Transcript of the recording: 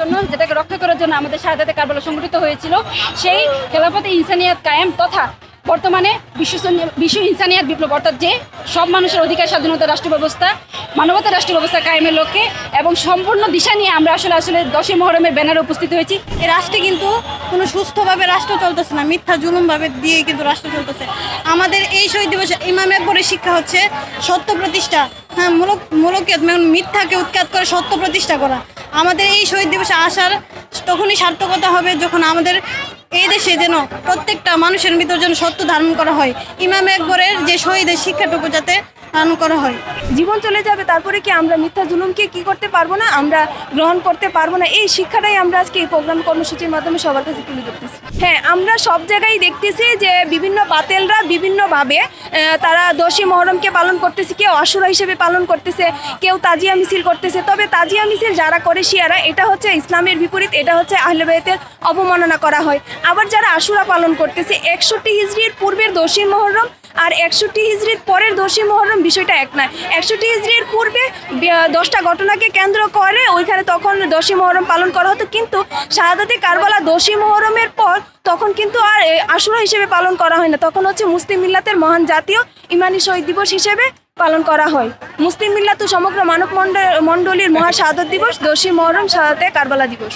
জন্য, যেটাকে রক্ষা করার জন্য আমাদের শাহাদাতে কারবালা সংগঠিত হয়েছিল, সেই খেলাফতে ইনসানিয়াত কায়েম তথা বর্তমানে বিশ্ব ইনসানিয়াত বিপ্লব, অর্থাৎ যে সব মানুষের অধিকার, স্বাধীনতা, রাষ্ট্র ব্যবস্থা, মানবতার রাষ্ট্র ব্যবস্থা কায়েমের লক্ষ্যে এবং সম্পূর্ণ দিশা নিয়ে আমরা আসলে 10ই মুহররমের ব্যানারে উপস্থিত হয়েছি। এই রাষ্ট্রে কিন্তু কোনো সুস্থভাবে রাষ্ট্র চলতেছে না, মিথ্যা জুলুমভাবে দিয়ে কিন্তু রাষ্ট্র চলতেছে। আমাদের এই শহীদ দিবসে ইমাম আকবরের শিক্ষা হচ্ছে সত্য প্রতিষ্ঠা, হ্যাঁ, মূলকিয়ত মিথ্যাকে উৎখাত করে সত্য প্রতিষ্ঠা করা। আমাদের এই শহীদ দিবসে আসার তখনই সার্থকতা হবে যখন আমাদের এই দেশে যেন প্রত্যেকটা মানুষের ভিতর যেন সত্য ধারণ করা হয়, ইমাম আকবরের যে শহীদের শিক্ষাটুকু যাতে ধারণ করা হয়। জীবন চলে যাবে, তারপরে কি আমরা মিথ্যা জুলুমকে কি করতে পারবো না, আমরা গ্রহণ করতে পারবো না? এই শিক্ষাটাই আমরা আজকে এই প্রোগ্রাম কর্মসূচির মাধ্যমে সবার কাছে তুলে ধরতেছি। হ্যাঁ, আমরা সব জায়গায় দেখতেছি যে বিভিন্ন বাতেলরা বিভিন্নভাবে তারা 10ই মুহররমকে পালন করতেছে, কেউ আশুরা হিসেবে পালন করতেছে, কেউ তাজিয়া মিছিল করতেছে। তবে তাজিয়া মিছিল যারা করে শিয়ারা, এটা হচ্ছে ইসলামের বিপরীত, এটা হচ্ছে আহলে বাইতের অবমাননা করা হয়। আবার যারা আশুরা পালন করতেছে, 61 হিজরির পূর্বের 10ই মুহররম আর 61 হিজরির পরের 10ই মুহররম বিষয়টা এক নয়। 61 হিজরির পূর্বে 10টা ঘটনাকে কেন্দ্র করে ওইখানে তখন 10ই মুহররম পালন করা হতো, কিন্তু শাহাদাতে কারবালা 10ই মুহররমের পর তখন কিন্তু আর আশুরা হিসেবে পালন করা হয় না, তখন হচ্ছে মুসলিম মিল্লাতের মহান জাতীয় ইমানি শহীদ দিবস হিসেবে পালন করা হয়। মুসলিম মিল্লাত ও সমগ্র মানব মণ্ডলীর মহা শাহাদত দিবস 10ই মুহররম শাহাদাতে কারবালা দিবস।